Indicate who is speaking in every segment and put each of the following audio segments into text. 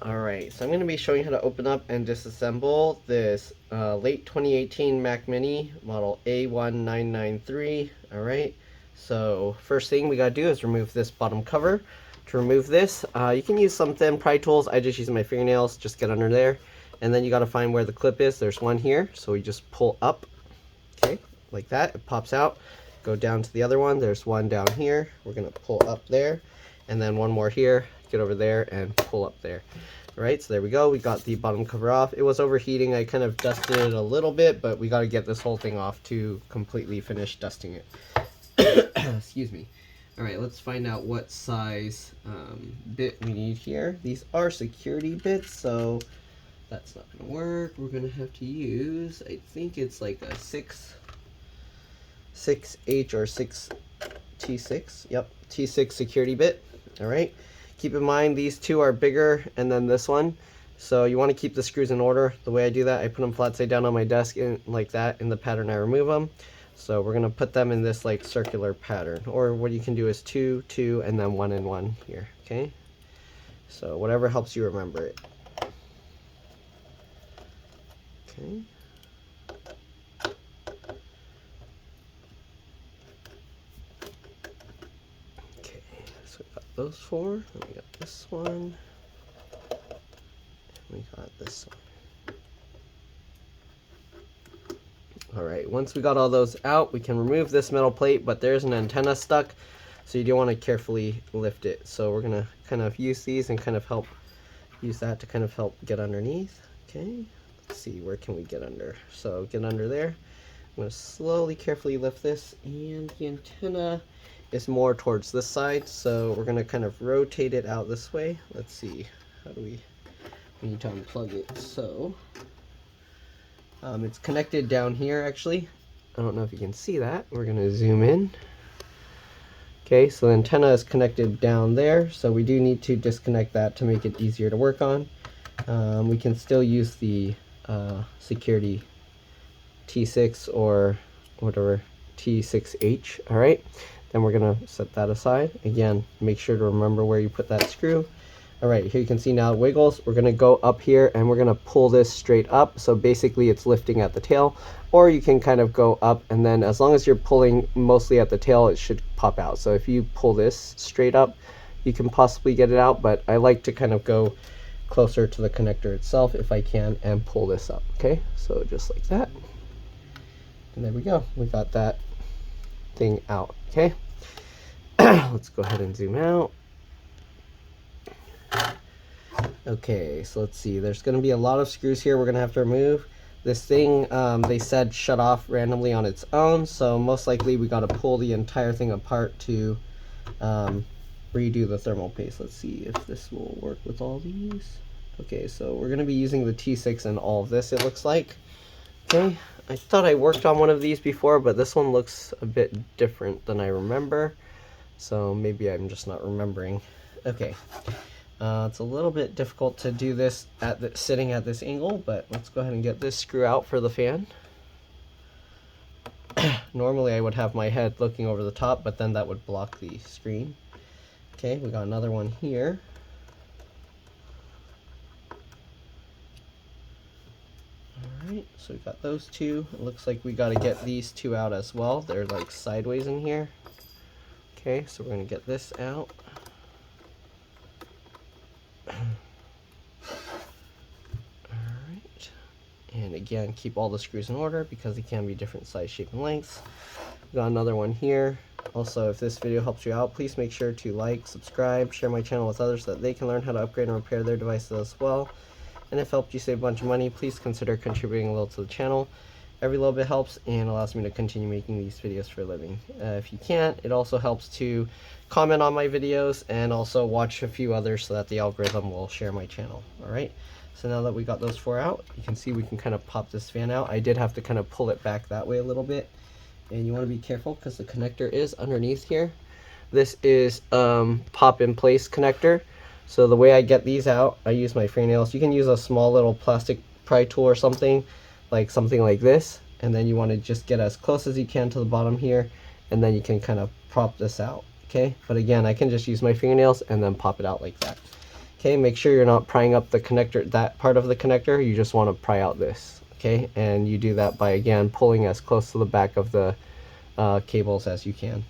Speaker 1: Alright, so I'm going to be showing you how to open up and disassemble this late 2018 Mac Mini model A1993. Alright, so first thing we got to do is remove this bottom cover. To remove this, you can use some thin pry tools. I just use my fingernails, just get under there. And then you got to find where the clip is. There's one here, so we just pull up, okay, like that. It pops out. Go down to the other one. There's one down here. We're going to pull up there. And then one more here. Get over there and pull up there. Alright, so there we go. We got the bottom cover off. It was overheating. I kind of dusted it a little bit, but we got to get this whole thing off to completely finish dusting it. Excuse me. Alright, let's find out what size bit we need here. These are security bits, so that's not going to work. We're going to have to use, I think it's like a 6H or 6T6. Yep, T6 security bit. Alright. Keep in mind these two are bigger and then this one. So you want to keep the screws in order. The way I do that, I put them flat side down on my desk like that in the pattern I remove them. So we're going to put them in this like circular pattern. Or what you can do is 2, 2, and then 1 and 1 here. Okay? So whatever helps you remember it. Okay. Those four, and we got this one, and we got this one. Alright, once we got all those out, we can remove this metal plate, but there's an antenna stuck, so you do want to carefully lift it. So we're going to kind of use these and kind of use that to kind of help get underneath. Okay, let's see, where can we get under? So get under there. I'm going to slowly, carefully lift this, and the antenna is more towards this side, so we're going to kind of rotate it out this way. Let's see, how do we need to unplug it? So it's connected down here actually. I don't know if you can see that. We're going to zoom in. Okay, so the antenna is connected down there, so we do need to disconnect that to make it easier to work on. We can still use the security T6 or whatever, T6H. Alright, then we're going to set that aside. Again, make sure to remember where you put that screw. Alright, here you can see now it wiggles. We're going to go up here and we're going to pull this straight up. So basically it's lifting at the tail. Or you can kind of go up, and then as long as you're pulling mostly at the tail, it should pop out. So if you pull this straight up, you can possibly get it out. But I like to kind of go closer to the connector itself if I can and pull this up. Okay, so just like that. And there we go. We got that thing out. Okay, let's go ahead and zoom out. Okay, so let's see, there's going to be a lot of screws here we're going to have to remove. This thing, they said shut off randomly on its own, so most likely we got to pull the entire thing apart to redo the thermal paste. Let's see if this will work with all these. Okay, so we're going to be using the T6 in all of this, it looks like. Okay, I thought I worked on one of these before, but this one looks a bit different than I remember. So maybe I'm just not remembering. Okay, it's a little bit difficult to do this sitting at this angle, but let's go ahead and get this screw out for the fan. Normally I would have my head looking over the top, but then that would block the screen. Okay, we got another one here. Alright, so we got those two. It looks like we got to get these two out as well. They're like sideways in here. Okay, so we're going to get this out. Alright, and again, keep all the screws in order because they can be different size, shape, and lengths. We got another one here. Also, if this video helps you out, please make sure to like, subscribe, share my channel with others so that they can learn how to upgrade and repair their devices as well. And if it helped you save a bunch of money, please consider contributing a little to the channel. Every little bit helps and allows me to continue making these videos for a living. If you can't, it also helps to comment on my videos and also watch a few others so that the algorithm will share my channel. Alright, so now that we got those four out, you can see we can kind of pop this fan out. I did have to kind of pull it back that way a little bit. And you want to be careful because the connector is underneath here. This is pop in place connector. So the way I get these out, I use my fingernails. You can use a small little plastic pry tool or something like this, and then you want to just get as close as you can to the bottom here, and then you can kind of prop this out. Okay, but again, I can just use my fingernails and then pop it out like that. Okay, make sure you're not prying up the connector, that part of the connector. You just want to pry out this. Okay, and you do that by, again, pulling as close to the back of the cables as you can.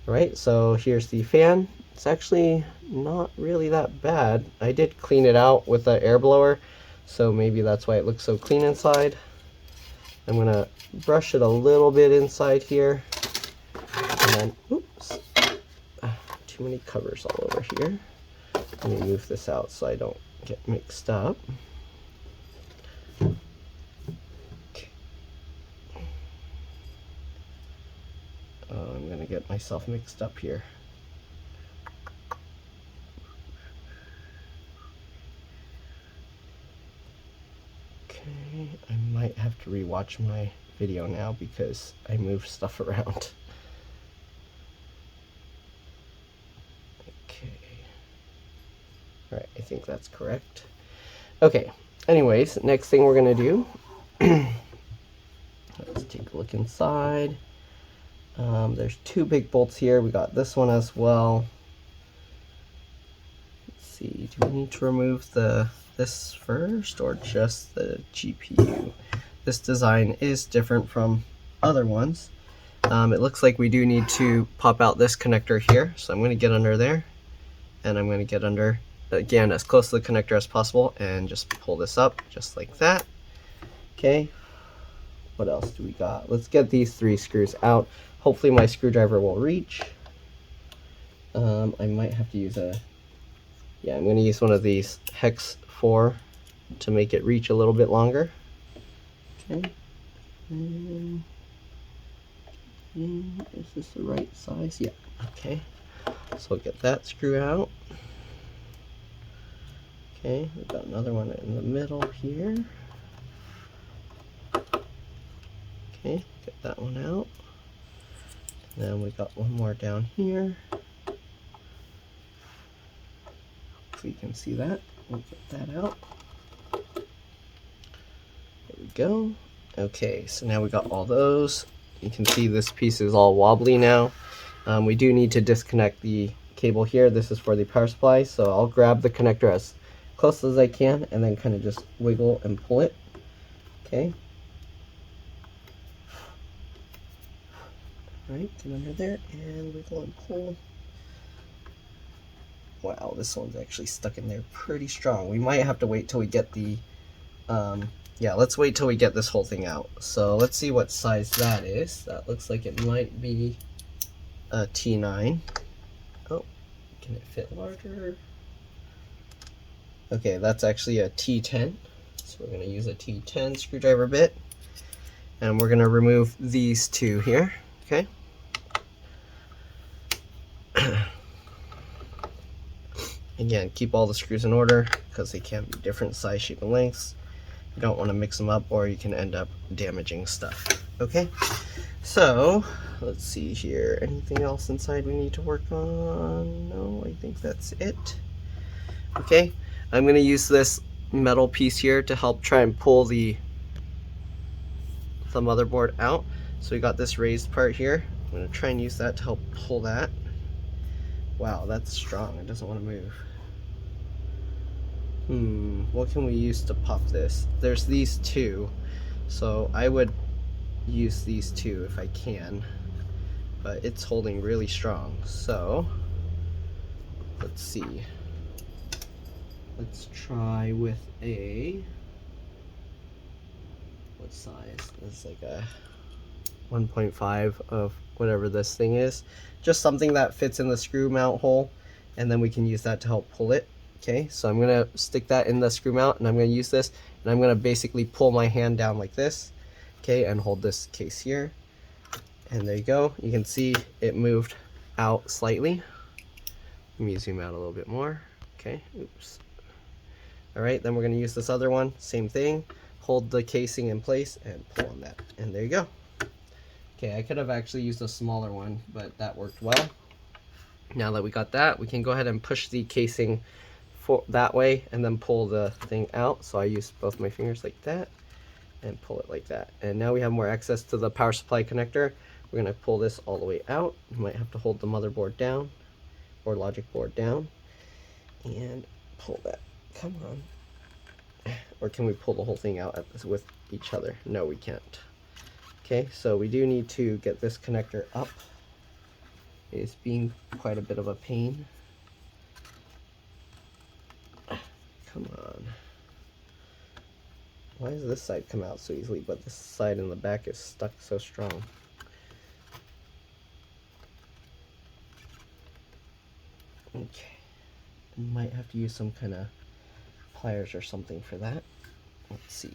Speaker 1: All right, so here's the fan. It's actually not really that bad. I did clean it out with an air blower, so maybe that's why it looks so clean inside. I'm gonna brush it a little bit inside here, and then, oops, too many covers all over here. Let me move this out so I don't get mixed up. Okay. Oh, I'm gonna get myself mixed up here. Okay, I might have to rewatch my video now because I moved stuff around. Okay. All right, I think that's correct. Okay, anyways, next thing we're gonna do, let's take a look inside. There's two big bolts here. We got this one as well. Let's see, do we need to remove this first or just the GPU? This design is different from other ones. It looks like we do need to pop out this connector here. So I'm going to get under there, and I'm going to get under, again, as close to the connector as possible, and just pull this up just like that. Okay, what else do we got? Let's get these three screws out. Hopefully my screwdriver will reach. I might have to use I'm going to use one of these hex 4 to make it reach a little bit longer. Okay. Is this the right size? Yeah. Okay. So we'll get that screw out. Okay, we've got another one in the middle here. Okay, get that one out. And then we got one more down here. So you can see that. We'll get that out. There we go. Okay, so now we got all those. You can see this piece is all wobbly now. We do need to disconnect the cable here. This is for the power supply, so I'll grab the connector as close as I can and then kind of just wiggle and pull it. Okay. Alright, get under there and wiggle and pull. Wow, this one's actually stuck in there pretty strong. We might have to wait till we get the, yeah, let's wait till we get this whole thing out. So let's see what size that is. That looks like it might be a T9. Oh, can it fit larger? Okay, that's actually a T10. So we're going to use a T10 screwdriver bit. And we're going to remove these two here, okay? Again, keep all the screws in order because they can be different size, shape, and lengths. You don't want to mix them up or you can end up damaging stuff. Okay, so let's see here. Anything else inside we need to work on? No, I think that's it. Okay, I'm going to use this metal piece here to help try and pull the motherboard out. So we got this raised part here. I'm going to try and use that to help pull that. Wow, that's strong. It doesn't want to move. What can we use to pop this? There's these two, so I would use these two if I can, but it's holding really strong. So let's see. Let's try with a, what size? It's like a 1.5 of whatever this thing is. Just something that fits in the screw mount hole, and then we can use that to help pull it. Okay, so I'm gonna stick that in the screw mount, and I'm gonna use this, and I'm gonna basically pull my hand down like this, okay, and hold this case here. And there you go. You can see it moved out slightly. Let me zoom out a little bit more. Okay, oops. All right, then we're gonna use this other one. Same thing. Hold the casing in place and pull on that, and there you go. Okay, I could have actually used a smaller one, but that worked well. Now that we got that, we can go ahead and push the casing that way and then pull the thing out. So I use both my fingers like that and pull it like that. And now we have more access to the power supply connector. We're gonna pull this all the way out. You might have to hold the motherboard down or logic board down and pull that. Come on. Or can we pull the whole thing out with each other? No, we can't. Okay, so we do need to get this connector up. It's being quite a bit of a pain. Come on. Why does this side come out so easily, but this side in the back is stuck so strong? Okay. Might have to use some kind of pliers or something for that. Let's see.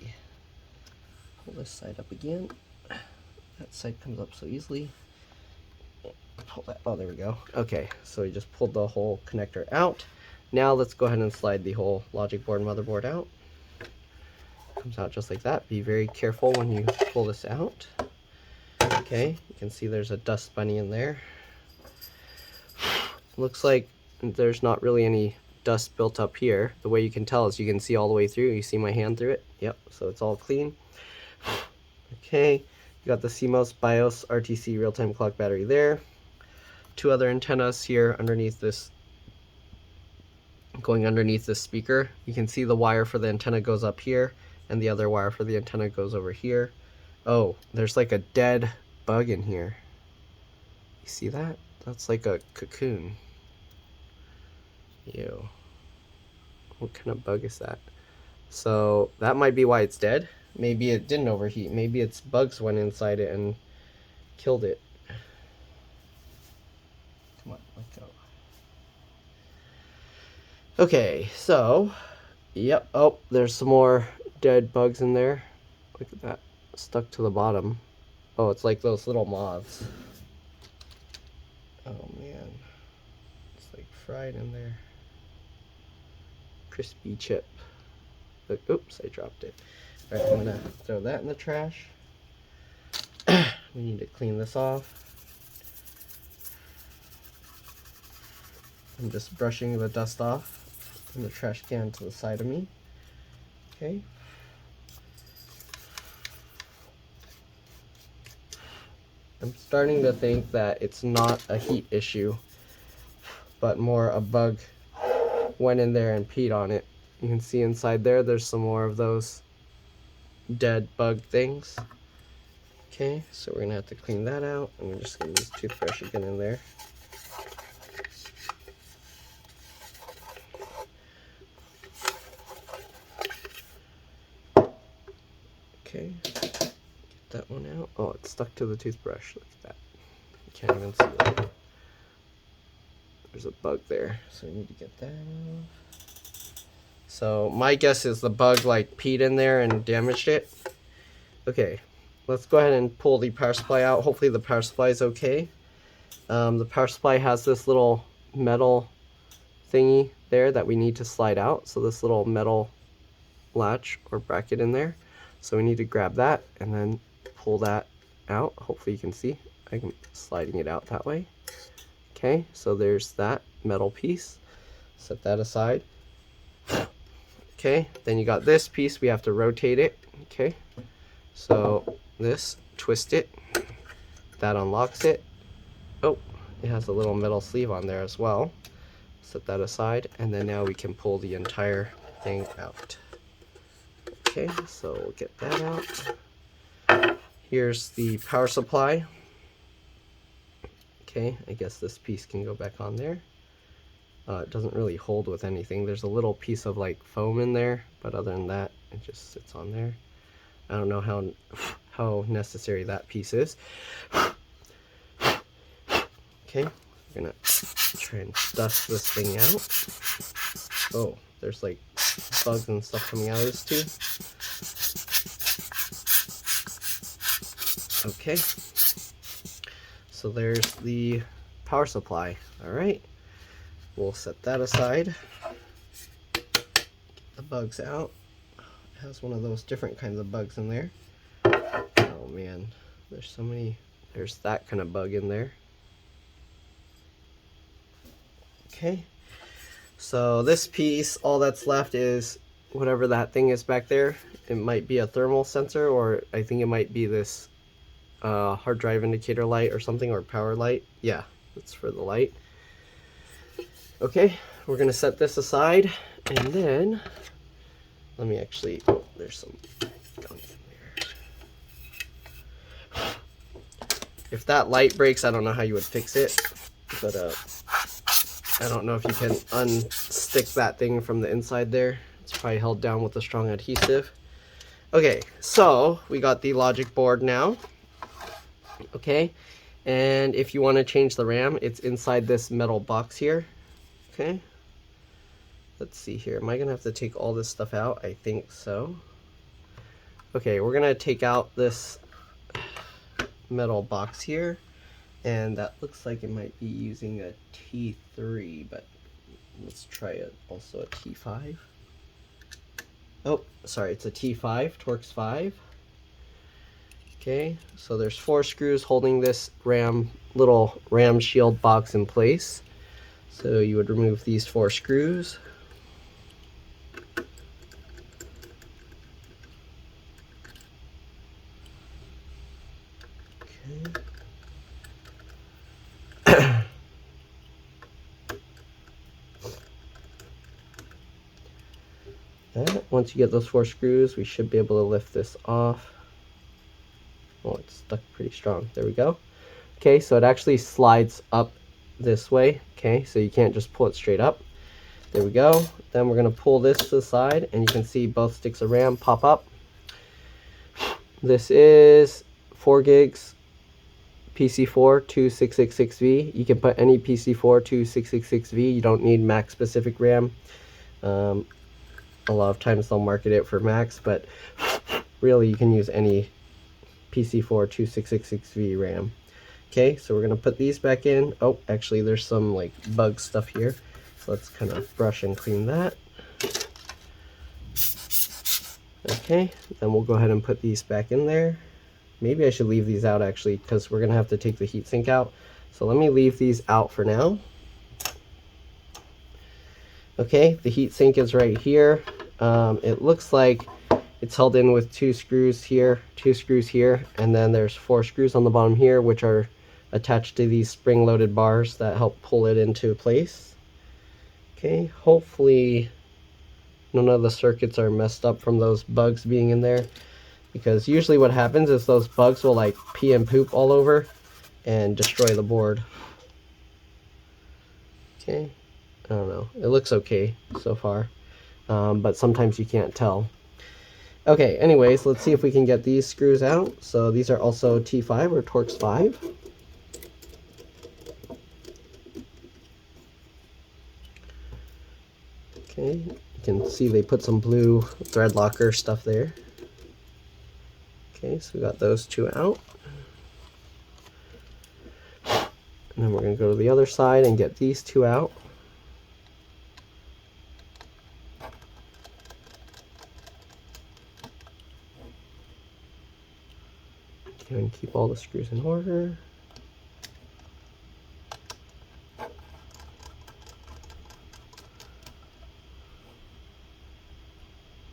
Speaker 1: Pull this side up again. That side comes up so easily. Pull that. Oh, there we go. Okay, so we just pulled the whole connector out. Now let's go ahead and slide the whole logic board and motherboard out. Comes out just like that. Be very careful when you pull this out. Okay, you can see there's a dust bunny in there. Looks like there's not really any dust built up here. The way you can tell is you can see all the way through. You see my hand through it? Yep, so it's all clean. Okay, you got the CMOS BIOS RTC real-time clock battery there. Two other antennas here underneath this, going underneath this speaker. You can see the wire for the antenna goes up here, and the other wire for the antenna goes over here. Oh, there's like a dead bug in here. You see that? That's like a cocoon. Ew. What kind of bug is that? So that might be why it's dead. Maybe it didn't overheat. Maybe its bugs went inside it and killed it. Come on, let go. Okay, so, yep. Oh, there's some more dead bugs in there. Look at that, stuck to the bottom. Oh, it's like those little moths. Oh man, it's like fried in there. Crispy chip. But, oops, I dropped it. All right, I'm gonna throw that in the trash. We need to clean this off. I'm just brushing the dust off in the trash can to the side of me. Okay. I'm starting to think that it's not a heat issue, but more a bug went in there and peed on it. You can see inside there, there's some more of those dead bug things. Okay, so we're gonna have to clean that out. I'm just gonna use toothbrush again in there. Okay, get that one out. Oh, it's stuck to the toothbrush. Look at that. You can't even see it. There's a bug there, so we need to get that off. So my guess is the bug like peed in there and damaged it. Okay, let's go ahead and pull the power supply out. Hopefully the power supply is okay. The power supply has this little metal thingy there that we need to slide out. So this little metal latch or bracket in there. So we need to grab that and then pull that out. Hopefully you can see. I'm sliding it out that way. Okay, so there's that metal piece. Set that aside. Okay, then you got this piece. We have to rotate it. Okay, so this, twist it. That unlocks it. Oh, it has a little metal sleeve on there as well. Set that aside, and then now we can pull the entire thing out. Okay, so we'll get that out. Here's the power supply. Okay, I guess this piece can go back on there. It doesn't really hold with anything. There's a little piece of like foam in there, but other than that, it just sits on there. I don't know how necessary that piece is. Okay, we're gonna try and dust this thing out. Oh, there's like bugs and stuff coming out of this too. Okay, so there's the power supply. All right, we'll set that aside. Get the bugs out. It has one of those different kinds of bugs in there. Oh man, there's so many. There's that kind of bug in there. Okay, so this piece, all that's left is whatever that thing is back there. It might be a thermal sensor, or I think it might be this hard drive indicator light or something, or power light. Yeah, that's for the light. Okay, we're gonna set this aside And then, let me actually, oh, there's some gunk in there. If that light breaks, I don't know how you would fix it, but I don't know if you can unstick that thing from the inside there. It's probably held down with a strong adhesive. Okay, so we got the logic board now. Okay, and if you want to change the RAM, it's inside this metal box here. Okay, let's see here. Am I gonna have to take all this stuff out? I think so. Okay, we're gonna take out this metal box here, and that looks like it might be using a T3, but let's try it also a T5. Oh, sorry, it's a T5, Torx 5. Okay, so there's 4 screws holding this little RAM shield box in place. So you would remove these 4 screws. Okay. Once you get those 4 screws, we should be able to lift this off. Oh, it's stuck pretty strong. There we go. Okay, so it actually slides up this way. Okay, so you can't just pull it straight up. There we go. Then we're going to pull this to the side, and you can see both sticks of RAM pop up. This is 4 gigs PC4 2666V. You can put any PC4 2666V. You don't need Mac specific RAM. A lot of times they'll market it for Macs, but really you can use any PC4 2666V RAM. Okay, so we're gonna put these back in. Oh, actually there's some like bug stuff here. So let's kind of brush and clean that. Okay, then we'll go ahead and put these back in there. Maybe I should leave these out actually, because we're gonna have to take the heatsink out. So let me leave these out for now. Okay, the heatsink is right here. It looks like it's held in with 2 screws here, 2 screws here, and then there's 4 screws on the bottom here, which are attached to these spring-loaded bars that help pull it into place. Okay, hopefully none of the circuits are messed up from those bugs being in there, because usually what happens is those bugs will like pee and poop all over and destroy the board. Okay, I don't know. It looks okay so far, but sometimes you can't tell. Okay, anyways, let's see if we can get these screws out. So these are also T5 or Torx 5. Okay, you can see they put some blue thread locker stuff there. Okay, so we got those 2 out. And then we're going to go to the other side and get these 2 out. Okay, and keep all the screws in order.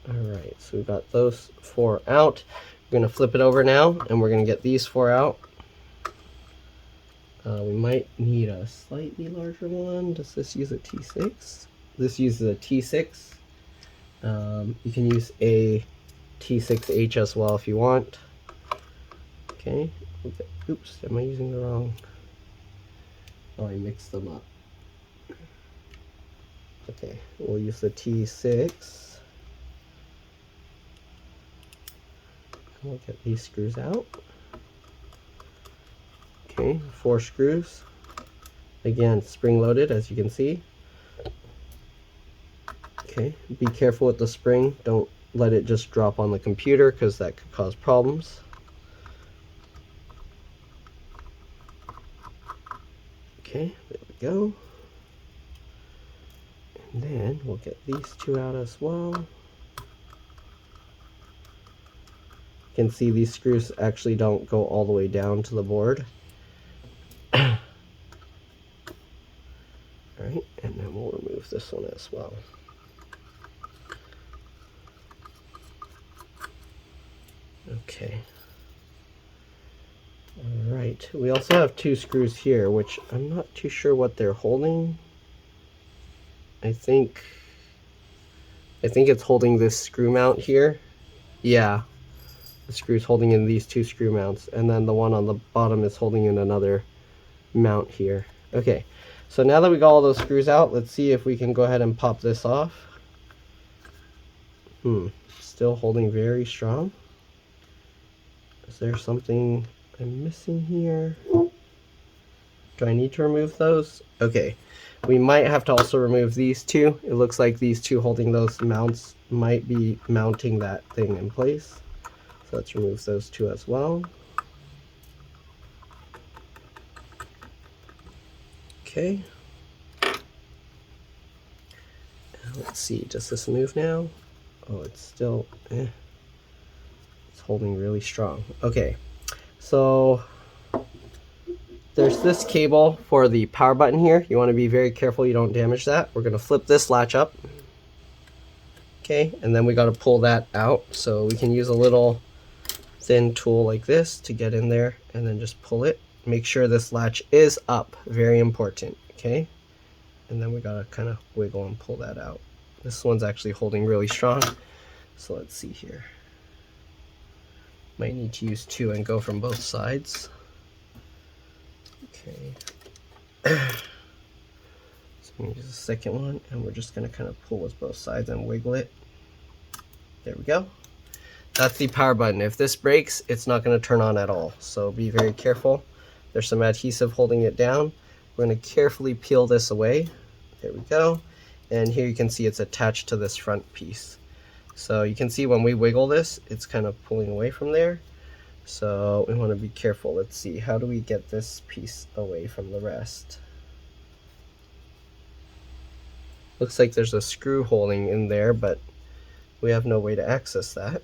Speaker 1: Alright, so we've got those 4 out. We're going to flip it over now, and we're going to get these 4 out. We might need a slightly larger one. Does this use a T6? This uses a T6. You can use a T6H as well if you want. Okay. Oops, am I using the wrong? Oh, I mixed them up. Okay, we'll use the T6. We'll get these screws out. Okay, 4 screws. Again, spring loaded, as you can see. Okay, be careful with the spring. Don't let it just drop on the computer, because that could cause problems. Okay, there we go. And then we'll get these 2 out as well. You can see these screws actually don't go all the way down to the board. Alright, and then we'll remove this one as well. Okay. Alright, we also have 2 screws here, which I'm not too sure what they're holding. I think I think it's holding this screw mount here. Yeah, the screw's holding in these two screw mounts, and then the one on the bottom is holding in another mount here. Okay, so now that we got all those screws out, let's see if we can go ahead and pop this off. Still holding very strong. Is there something I'm missing here? Do I need to remove those? Okay, we might have to also remove these two. It looks like these two holding those mounts might be mounting that thing in place. So let's remove those two as well. Okay. Let's see, does this move now? Oh, it's still, it's holding really strong. Okay, so there's this cable for the power button here. You want to be very careful you don't damage that. We're going to flip this latch up. Okay, and then we got to pull that out. So we can use a little thin tool like this to get in there and then just pull it. Make sure this latch is up, very important. Okay, and then we got to kind of wiggle and pull that out. This one's actually holding really strong. So let's see here. Might need to use two and go from both sides. Okay. So I'm going to use the second one, and we're just going to kind of pull with both sides and wiggle it. There we go. That's the power button. If this breaks, it's not going to turn on at all. So be very careful. There's some adhesive holding it down. We're going to carefully peel this away. There we go. And here you can see it's attached to this front piece. So you can see when we wiggle this, it's kind of pulling away from there. So we want to be careful. Let's see, how do we get this piece away from the rest? Looks like there's a screw holding in there, but we have no way to access that.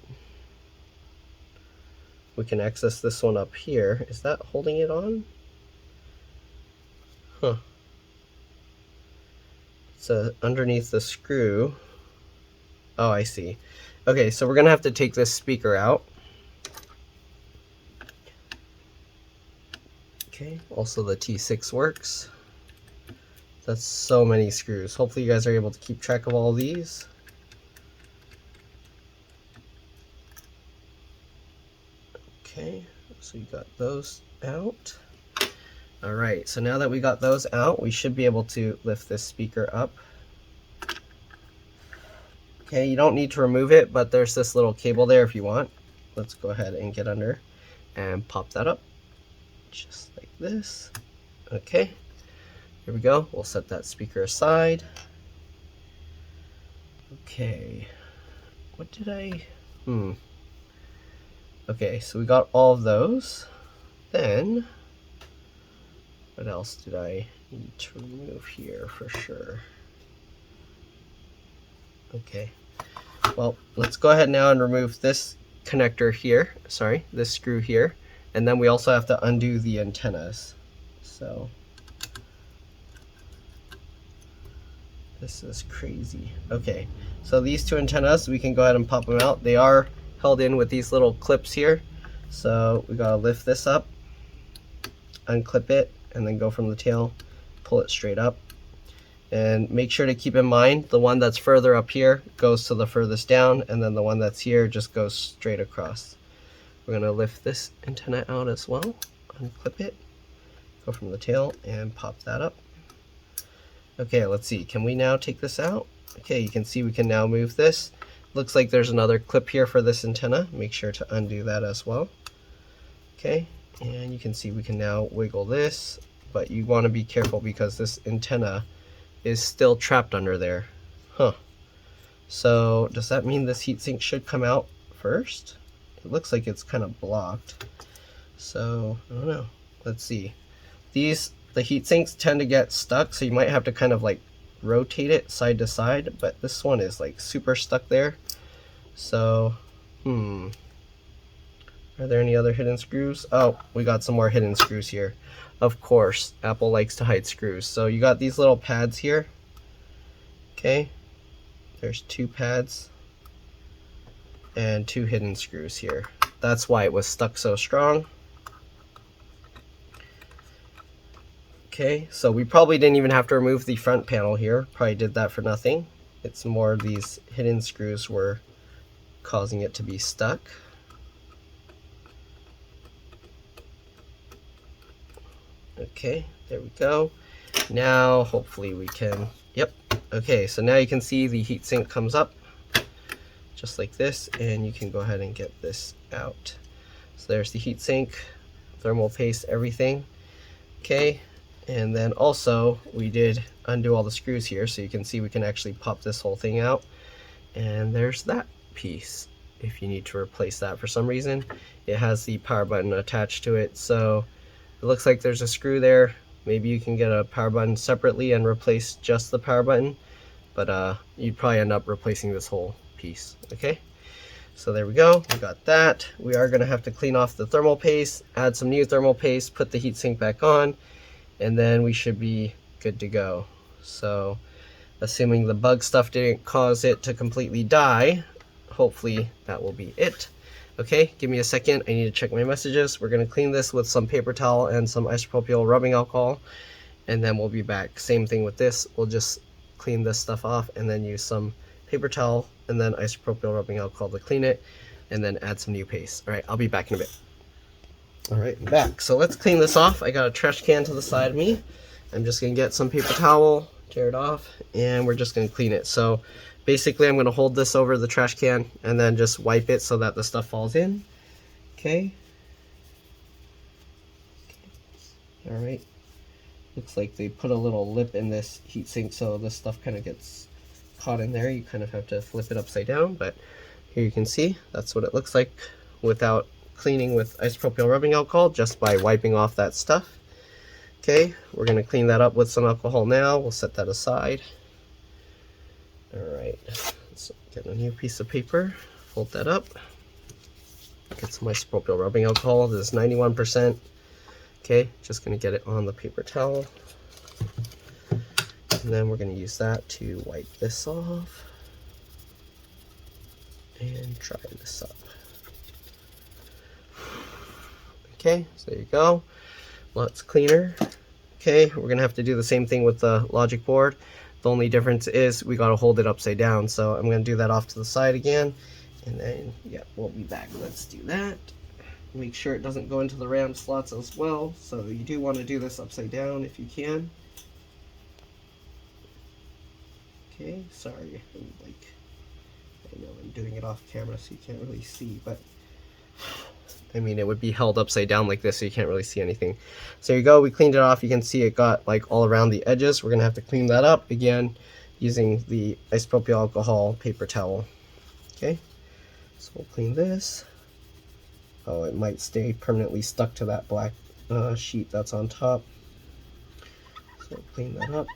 Speaker 1: We can access this one up here. Is that holding it on? Huh. It's underneath the screw. Oh, I see. Okay, so we're gonna have to take this speaker out. Okay, also the T6 works. That's so many screws. Hopefully you guys are able to keep track of all these. Okay, so you got those out. All right, so now that we got those out, we should be able to lift this speaker up. Okay, you don't need to remove it, but there's this little cable there if you want. Let's go ahead and get under and pop that up, just like this. Okay, here we go. We'll set that speaker aside. Okay, what did I, Okay, so we got all of those. Then, what else did I need to remove here for sure? Okay, well, let's go ahead now and remove this connector here, sorry, this screw here, and then we also have to undo the antennas. So, this is crazy. Okay, so these two antennas, we can go ahead and pop them out. They are held in with these little clips here. So we gotta lift this up, unclip it, and then go from the tail, pull it straight up. And make sure to keep in mind the one that's further up here goes to the furthest down, and then the one that's here just goes straight across. We're gonna lift this antenna out as well, unclip it, go from the tail and pop that up. Okay, let's see, can we now take this out? Okay, you can see we can now move this. Looks like there's another clip here for this antenna. Make sure to undo that as well. Okay, and you can see we can now wiggle this, but you want to be careful because this antenna is still trapped under there. Huh. So does that mean this heatsink should come out first? It looks like it's kind of blocked. So I don't know. Let's see. The heatsinks tend to get stuck, so you might have to kind of like rotate it side to side, but this one is like super stuck there. So, are there any other hidden screws? Oh, we got some more hidden screws here. Of course, Apple likes to hide screws. So you got these little pads here. Okay, there's two pads and two hidden screws here. That's why it was stuck so strong. Okay, so we probably didn't even have to remove the front panel here. Probably did that for nothing. it's more these hidden screws were causing it to be stuck. Okay, there we go. Now hopefully we can, yep, okay, so now you can see the heatsink comes up just like this, and you can go ahead and get this out. So there's the heatsink, thermal paste, everything. Okay, and then also we did undo all the screws here, so you can see we can actually pop this whole thing out, and there's that piece. If you need to replace that for some reason, it has the power button attached to it, so it looks like there's a screw there. Maybe you can get a power button separately and replace just the power button, but you'd probably end up replacing this whole piece. Okay, so there we go, we got that. We are going to have to clean off the thermal paste, add some new thermal paste, put the heatsink back on, and then we should be good to go. So assuming the bug stuff didn't cause it to completely die, hopefully that will be it. Okay, give me a second, I need to check my messages. We're going to clean this with some paper towel and some isopropyl rubbing alcohol, and then we'll be back. Same thing with this, we'll just clean this stuff off and then use some paper towel and then isopropyl rubbing alcohol to clean it, and then add some new paste. Alright, I'll be back in a bit. Alright, I'm back. So let's clean this off. I got a trash can to the side of me. I'm just going to get some paper towel, tear it off, and we're just going to clean it. So basically I'm going to hold this over the trash can and then just wipe it so that the stuff falls in. Okay. Alright. Looks like they put a little lip in this heatsink, so this stuff kind of gets caught in there. You kind of have to flip it upside down, but here you can see that's what it looks like without cleaning with isopropyl rubbing alcohol, just by wiping off that stuff. Okay, we're going to clean that up with some alcohol now. We'll set that aside. Alright, let's get a new piece of paper, fold that up, get some isopropyl rubbing alcohol. This is 91%. Okay, just going to get it on the paper towel, and then we're going to use that to wipe this off and dry this up. Okay, so there you go, lots cleaner. Okay, we're going to have to do the same thing with the logic board. The only difference is we got to hold it upside down, so I'm going to do that off to the side again, and then yeah, we'll be back. Let's do that. Make sure it doesn't go into the RAM slots as well, so you do want to do this upside down if you can. Okay, sorry, I know I'm doing it off camera so you can't really see, but I mean, it would be held upside down like this so you can't really see anything. So there you go, we cleaned it off. You can see it got like all around the edges. We're gonna have to clean that up again using the isopropyl alcohol paper towel. Okay, so we'll clean this. Oh, it might stay permanently stuck to that black sheet that's on top. So we'll clean that up.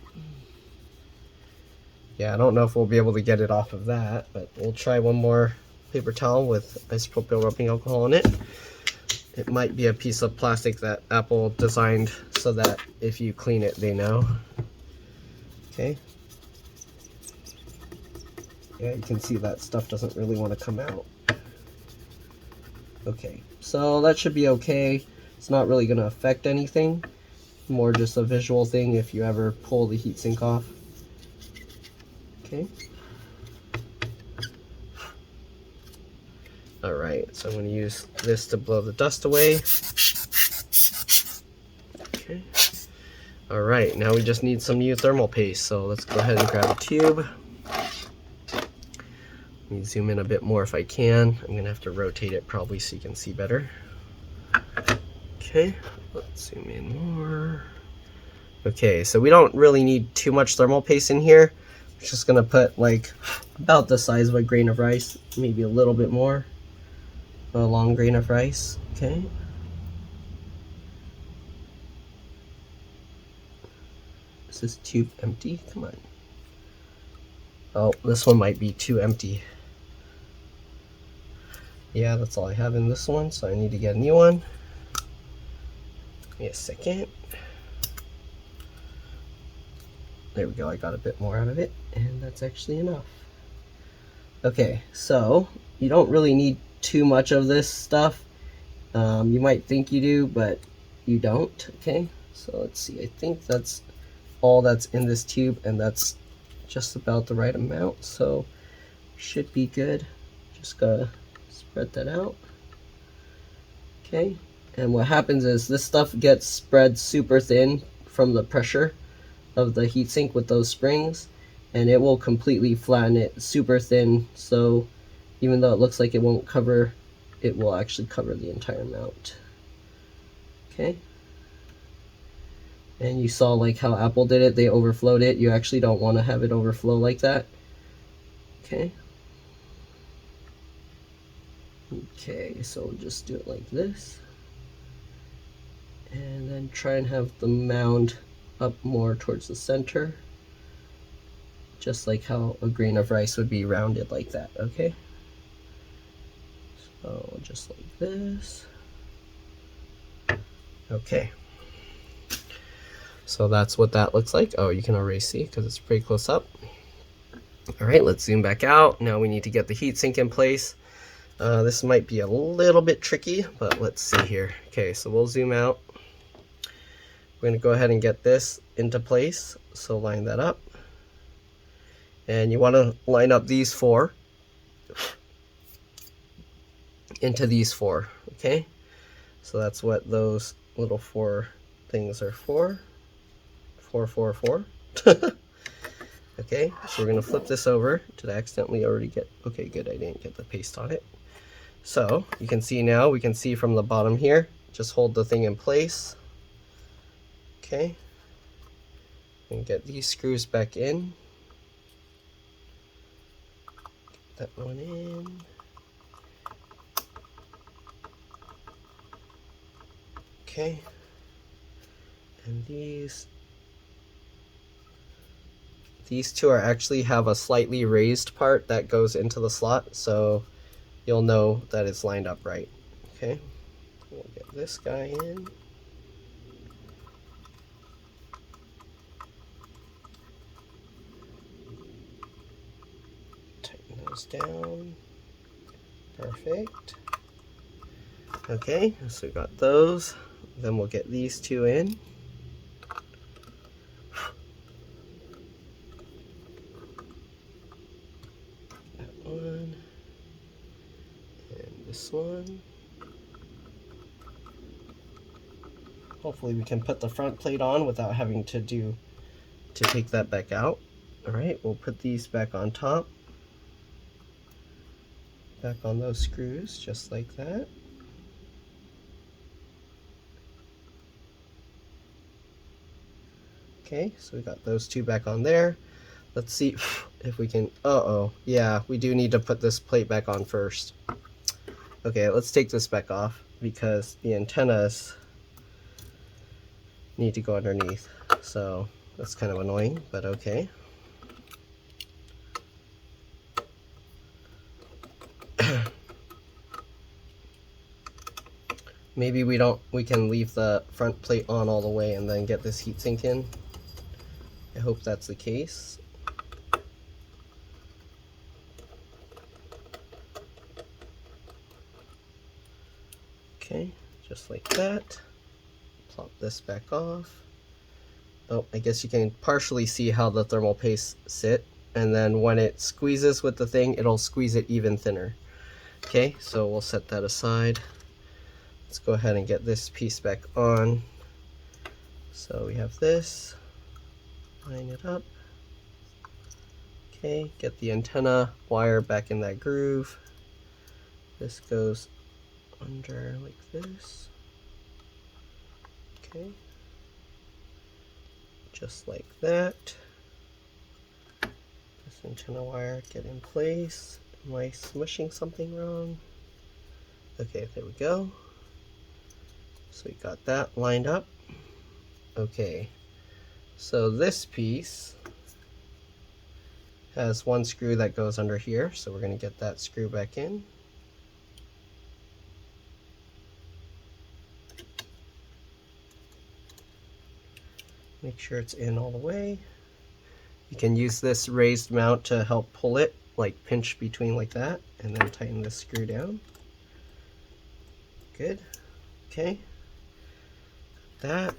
Speaker 1: Yeah, I don't know if we'll be able to get it off of that, but we'll try one more paper towel with isopropyl rubbing alcohol in it. It might be a piece of plastic that Apple designed so that if you clean it, they know. Okay. Yeah, you can see that stuff doesn't really want to come out. Okay, so that should be okay. It's not really going to affect anything. More just a visual thing if you ever pull the heatsink off. Okay. Alright, so I'm going to use this to blow the dust away. Okay. Alright, now we just need some new thermal paste, so let's go ahead and grab a tube. Let me zoom in a bit more if I can. I'm going to have to rotate it probably so you can see better. Okay, let's zoom in more. Okay, so we don't really need too much thermal paste in here. I'm just going to put like about the size of a grain of rice, maybe a little bit more. A long grain of rice. Okay. Is this tube empty? Come on. Oh, this one might be too empty. Yeah, that's all I have in this one, so I need to get a new one. Give me a second. There we go, I got a bit more out of it, and that's actually enough. Okay, so you don't really need too much of this stuff. You might think you do, but you don't. Okay, so let's see, I think that's all that's in this tube, and that's just about the right amount, so should be good. Just gotta spread that out. Okay, and what happens is this stuff gets spread super thin from the pressure of the heatsink with those springs, and it will completely flatten it super thin, so even though it looks like it won't cover, it will actually cover the entire mount. Okay, and you saw like how Apple did it, they overflowed it. You actually don't want to have it overflow like that. Okay. Okay, so we'll just do it like this. And then try and have the mound up more towards the center. Just like how a grain of rice would be rounded like that, okay? So just like this. Okay. So that's what that looks like. Oh, you can already see because it's pretty close up. All right, let's zoom back out. Now we need to get the heatsink in place. This might be a little bit tricky, but let's see here. Okay, so we'll zoom out. We're going to go ahead and get this into place. So line that up. And you want to line up these four into these four, okay? So that's what those little four things are for. 4, 4, 4. Okay, so we're going to flip this over. Did I accidentally already get... Okay, good, I didn't get the paste on it. So you can see now, we can see from the bottom here, just hold the thing in place. Okay, and get these screws back in. Get that one in. Okay, and these two are actually have a slightly raised part that goes into the slot, so you'll know that it's lined up right. Okay, we'll get this guy in. Tighten those down. Perfect. Okay, so we got those. Then we'll get these two in. That one. And this one. Hopefully we can put the front plate on without having to take that back out. Alright, we'll put these back on top. Back on those screws, just like that. Okay, so we got those two back on there. Let's see if we can, yeah, we do need to put this plate back on first. Okay, let's take this back off because the antennas need to go underneath. So that's kind of annoying, but okay. Maybe we can leave the front plate on all the way and then get this heatsink in. I hope that's the case. Okay, just like that. Plop this back off. Oh, I guess you can partially see how the thermal paste sit, and then when it squeezes with the thing, it'll squeeze it even thinner. Okay, so we'll set that aside. Let's go ahead and get this piece back on. So we have this. Line it up. Okay, get the antenna wire back in that groove. This goes under like this. Okay, just like that. This antenna wire get in place. Am I smushing something wrong? Okay, there we go. So we got that lined up. Okay, so this piece has one screw that goes under here, so we're going to get that screw back in. Make sure it's in all the way. You can use this raised mount to help pull it, like pinch between like that, and then tighten this screw down. Good. Okay. That.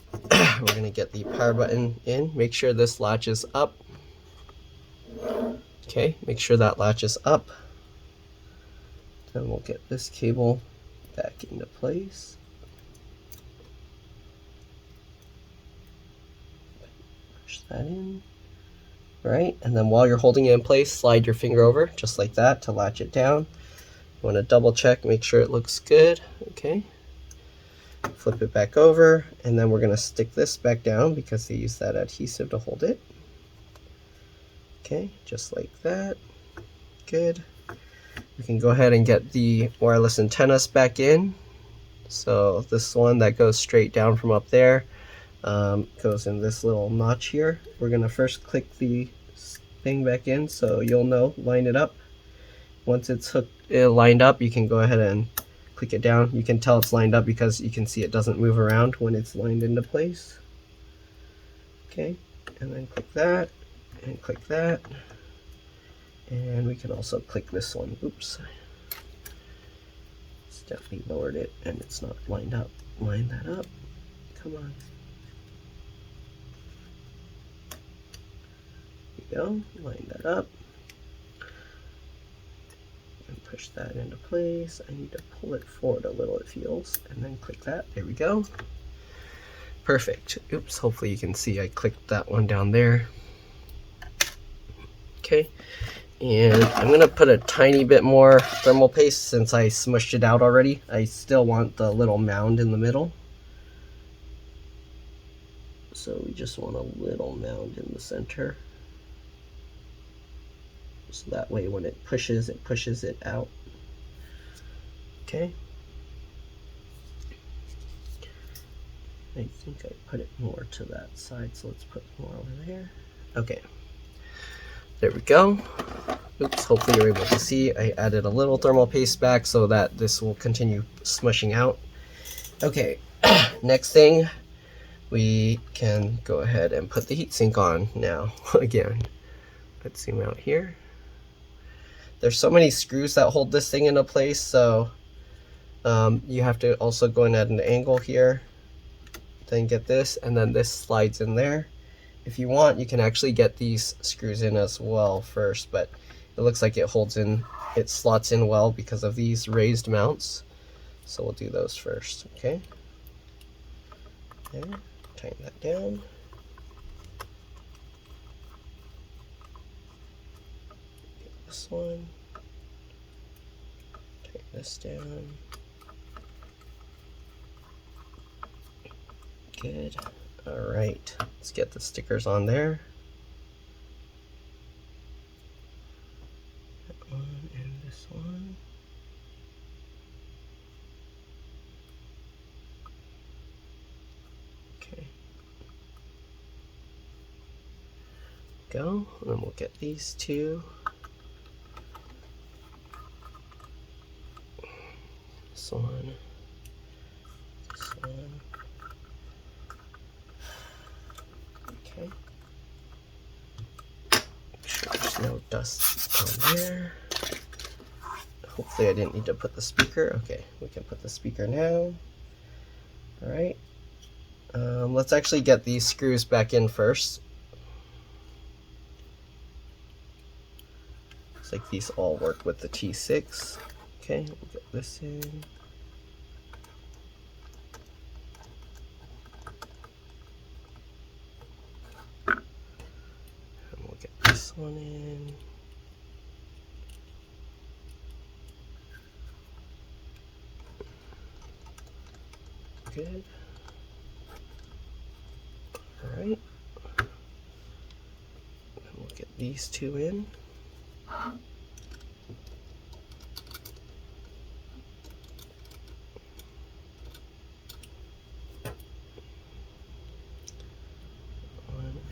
Speaker 1: We're going to get the power button in. Make sure this latches up. Okay, make sure that latches up. Then we'll get this cable back into place. Push that in. Right, and then while you're holding it in place, slide your finger over just like that to latch it down. You want to double check, make sure it looks good. Okay, flip it back over, and then we're going to stick this back down because they use that adhesive to hold it. Okay, just like that. Good. We can go ahead and get the wireless antennas back in. So this one that goes straight down from up there goes in this little notch here. We're going to first click the thing back in so you'll know, line it up. Once it's lined up, you can go ahead and click it down. You can tell it's lined up because you can see it doesn't move around when it's lined into place. Okay, and then click that and click that. And we can also click this one. Oops. It's definitely lowered it and it's not lined up. Line that up. Come on. There you go. Line that up. And push that into place. I need to pull it forward a little, it feels. And then click that. There we go. Perfect. Oops. Hopefully you can see I clicked that one down there. Okay. And I'm going to put a tiny bit more thermal paste since I smushed it out already. I still want the little mound in the middle. So we just want a little mound in the center. So that way when it pushes it out. Okay. I think I put it more to that side, so let's put more over there. Okay. There we go. Oops, hopefully you're able to see. I added a little thermal paste back so that this will continue smushing out. Okay, next thing, we can go ahead and put the heatsink on now again. Let's zoom out here. There's so many screws that hold this thing into place, so you have to also go in at an angle here, then get this, and then this slides in there. If you want, you can actually get these screws in as well first, but it looks like it holds in, it slots in well because of these raised mounts. So we'll do those first, okay? There, tighten that down. Get this one. Tighten this down. Good. All right, let's get the stickers on there. That one and this one. Okay. Go, and then we'll get these two. This one. This one. Okay. Make sure there's no dust on there. Hopefully I didn't need to put the speaker. Okay, we can put the speaker now. Alright. Let's actually get these screws back in first. Looks like these all work with the T6. Okay, we'll get this in. This one in. Good. All right. And we'll get these two in. One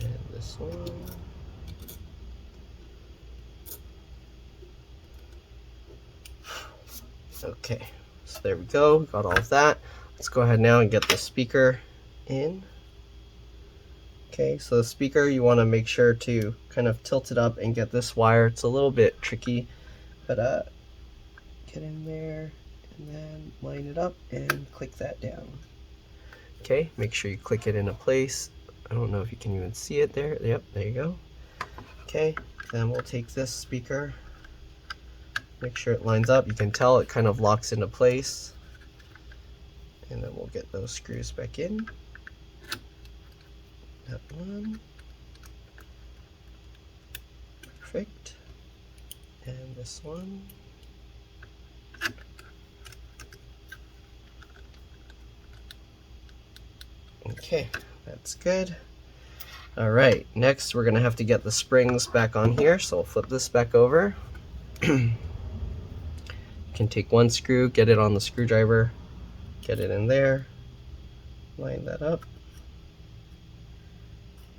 Speaker 1: and this one. Okay, so there we go, got all of that. Let's go ahead now and get the speaker in. Okay, so the speaker, you want to make sure to kind of tilt it up and get this wire. It's a little bit tricky, but get in there and then line it up and click that down. Okay, make sure you click it into place. I don't know if you can even see it there. Yep, there you go. Okay, Then we'll take this speaker, make sure it lines up. You can tell it kind of locks into place. And then we'll get those screws back in. That one. Perfect. And this one. Okay, that's good. All right, next we're gonna have to get the springs back on here, so we'll flip this back over. You can take one screw, get it on the screwdriver, get it in there, line that up,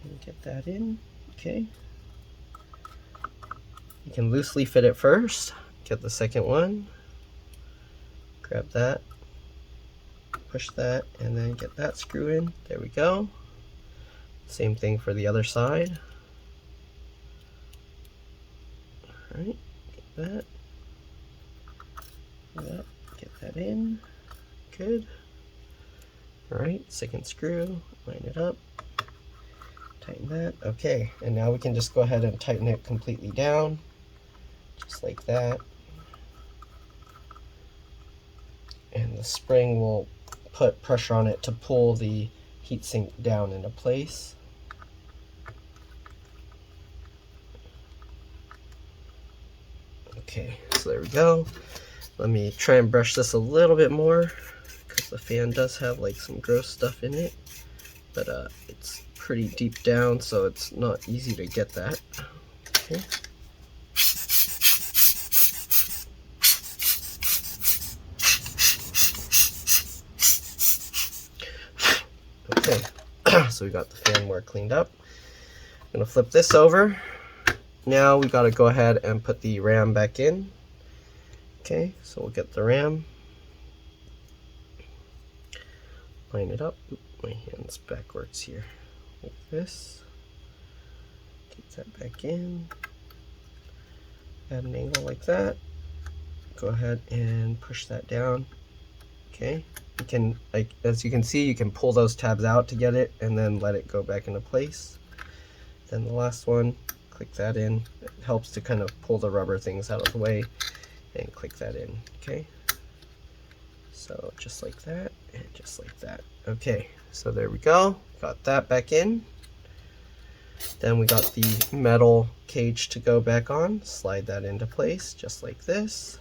Speaker 1: and get that in. Okay. You can loosely fit it first, get the second one, grab that, push that, and then get that screw in. There we go. Same thing for the other side. Alright, get that, get that in. Good. Alright, second screw, line it up, tighten that. Okay, and now we can just go ahead and tighten it completely down, just like that. And the spring will put pressure on it to pull the heatsink down into place. Okay, so there we go. Let me try and brush this a little bit more because the fan does have like some gross stuff in it, but it's pretty deep down, so it's not easy to get that. Okay. Okay, so we got the fan more cleaned up. I'm gonna flip this over. Now we gotta go ahead and put the RAM back in. Okay, so we'll get the RAM. Line it up. Oop, my hand's backwards here. Like this. Get that back in. Add an angle like that. Go ahead and push that down. Okay. You can, like, as you can see, you can pull those tabs out to get it and then let it go back into place. Then the last one, click that in. It helps to kind of pull the rubber things out of the way, and click that in. Okay, so just like that and just like that. Okay, so there we go, got that back in. Then we got the metal cage to go back on. Slide that into place just like this.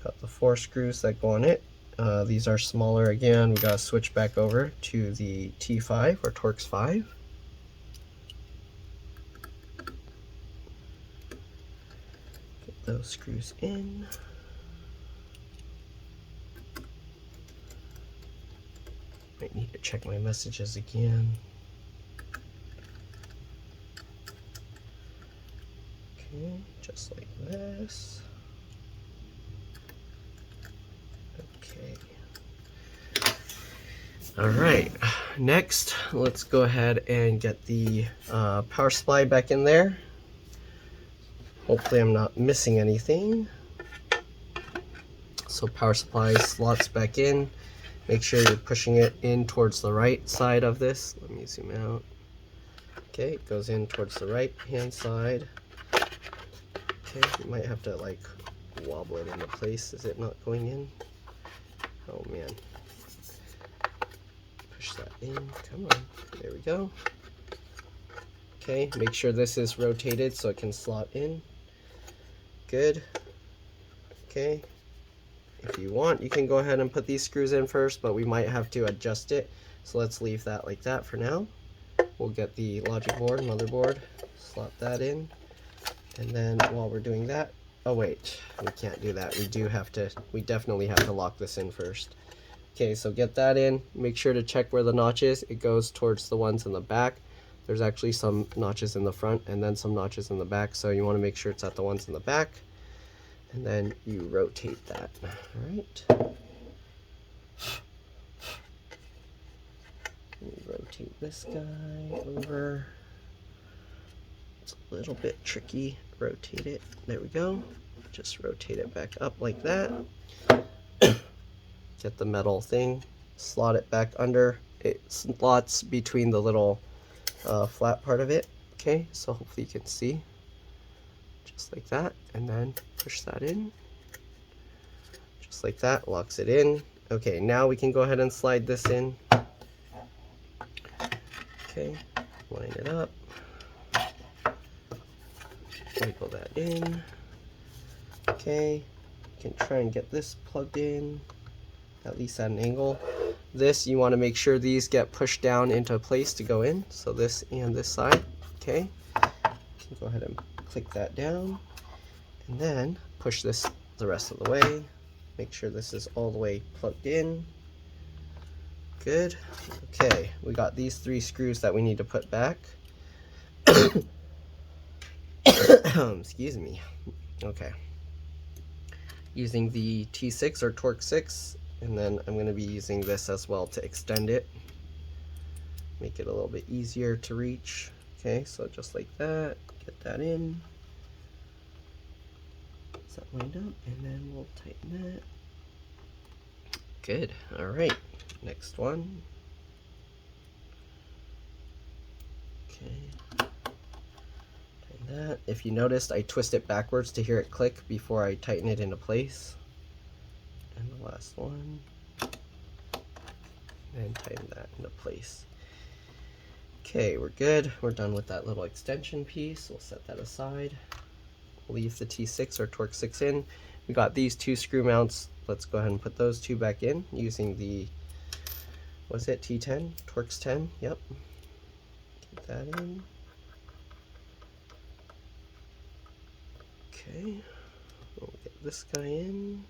Speaker 1: Got the 4 screws that go on it. These are smaller again. We gotta switch back over to the T5 or Torx 5. Get those screws in. Might need to check my messages again. Okay, just like this. Okay. All right, next let's go ahead and get the power supply back in there. Hopefully I'm not missing anything. So power supply slots back in. Make sure you're pushing it in towards the right side of this. Let me zoom out. Okay, it goes in towards the right hand side. Okay, you might have to like wobble it into place. Is it not going in? Oh man. Push that in. Come on. There we go. Okay, make sure this is rotated so it can slot in. Good. Okay. If you want, you can go ahead and put these screws in first, but we might have to adjust it. So let's leave that like that for now. We'll get the logic board, motherboard, slot that in. And then while we're doing that, oh wait, we can't do that. We definitely have to lock this in first. Okay, so get that in. Make sure to check where the notch is. It goes towards the ones in the back. There's actually some notches in the front and then some notches in the back. So you want to make sure it's at the ones in the back. And then you rotate that. All right. Rotate this guy over. It's a little bit tricky. Rotate it. There we go. Just rotate it back up like that. Get the metal thing. Slot it back under. It slots between the little flat part of it. Okay, so hopefully you can see, just like that, and then push that in, just like that, locks it in. Okay, now we can go ahead and slide this in. Okay, line it up, wiggle that in. Okay, you can try and get this plugged in, at least at an angle. This, you want to make sure these get pushed down into place to go in, so this and this side. Okay, you can go ahead and click that down, and then push this the rest of the way. Make sure this is all the way plugged in. Good. Okay, we got these 3 screws that we need to put back. Excuse me. Okay. Using the T6 or Torque 6, and then I'm going to be using this as well to extend it. Make it a little bit easier to reach. Okay, so just like that, get that in. Is that lined up? And then we'll tighten that. Good. All right. Next one. Okay. Tighten that. If you noticed, I twist it backwards to hear it click before I tighten it into place. And the last one. And tighten that into place. Okay, we're good. We're done with that little extension piece. We'll set that aside. Leave the T6 or Torque 6 in. We got these 2 screw mounts. Let's go ahead and put those 2 back in using the, was it T10? Torx 10? Yep. Get that in. Okay. We'll get this guy in.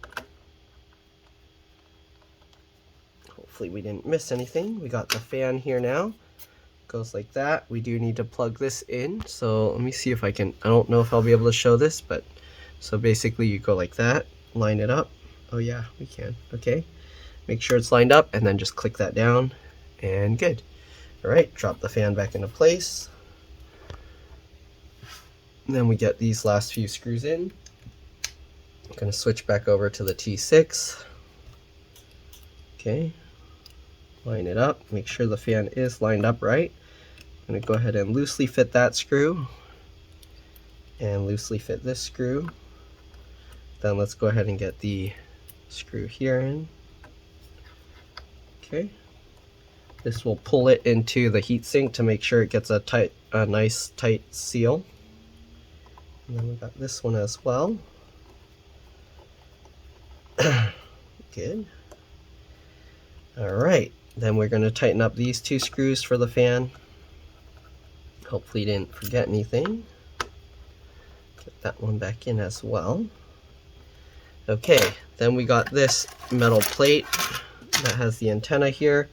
Speaker 1: Hopefully we didn't miss anything. We got the fan here now. Goes like that. We do need to plug this in, so let me see if I can, I don't know if I'll be able to show this, but so basically you go like that, line it up. Oh yeah, we can. Okay, make sure it's lined up, and then just click that down, and good. All right, drop the fan back into place. And then we get these last few screws in. I'm going to switch back over to the T6. Okay, line it up, make sure the fan is lined up right. I'm going to go ahead and loosely fit that screw and loosely fit this screw. Then let's go ahead and get the screw here in. Okay, this will pull it into the heatsink to make sure it gets a nice tight seal. And then we got this one as well. Good. All right, then we're going to tighten up these 2 screws for the fan. Hopefully you didn't forget anything. Get that one back in as well. Okay, then we got this metal plate that has the antenna here.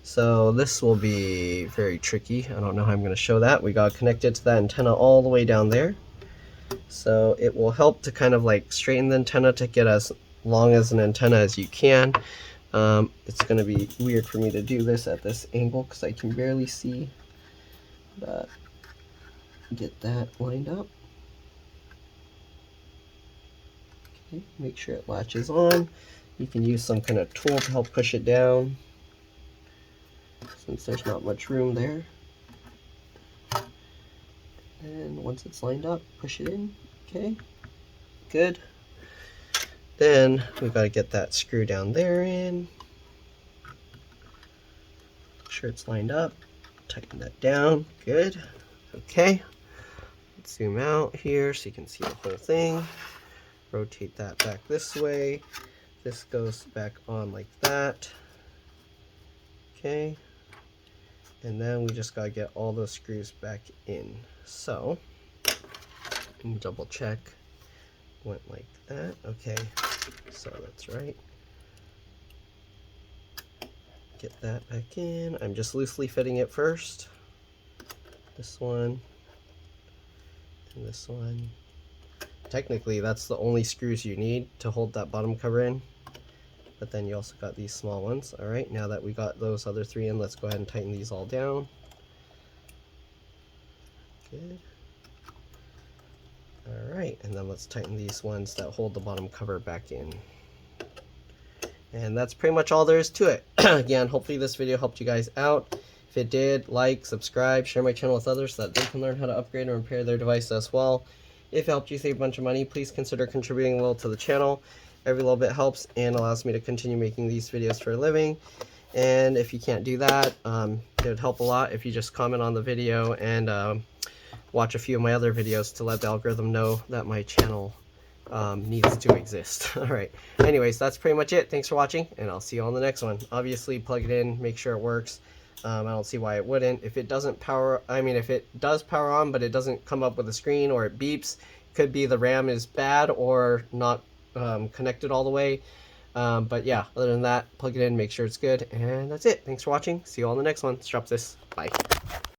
Speaker 1: So this will be very tricky. I don't know how I'm going to show that. We got connected to that antenna all the way down there. So it will help to kind of like straighten the antenna to get as long as an antenna as you can. It's going to be weird for me to do this at this angle because I can barely see. But get that lined up. Okay, make sure it latches on. You can use some kind of tool to help push it down, since there's not much room there. And once it's lined up, push it in. Okay, good. Then we've got to get that screw down there in. Make sure it's lined up. Tighten that down. Good. Okay. Let's zoom out here so you can see the whole thing. Rotate that back this way. This goes back on like that. Okay. And then we just got to get all those screws back in. So, let me double check. Went like that. Okay. So that's right. Get that back in. I'm just loosely fitting it first. This one and this one. Technically that's the only screws you need to hold that bottom cover in, but then you also got these small ones. Alright, now that we got those other 3 in, let's go ahead and tighten these all down. Good. Alright, and then let's tighten these ones that hold the bottom cover back in. And that's pretty much all there is to it. Again, hopefully this video helped you guys out. If If it did, like, subscribe, share my channel with others so that they can learn how to upgrade and repair their device as well. If it helped you save a bunch of money, please consider contributing a little to the channel. Every little bit helps and allows me to continue making these videos for a living. And if you can't do that, it would help a lot if you just comment on the video and watch a few of my other videos to let the algorithm know that my channel needs to exist. Alright, anyways, that's pretty much it. Thanks for watching, and I'll see you on the next one. Obviously, plug it in, make sure it works. I don't see why it wouldn't. If it doesn't power, if it does power on, but it doesn't come up with a screen or it beeps, could be the RAM is bad or not connected all the way. But yeah, other than that, plug it in, make sure it's good, and that's it. Thanks for watching. See you all in the next one. Let's drop this. Bye.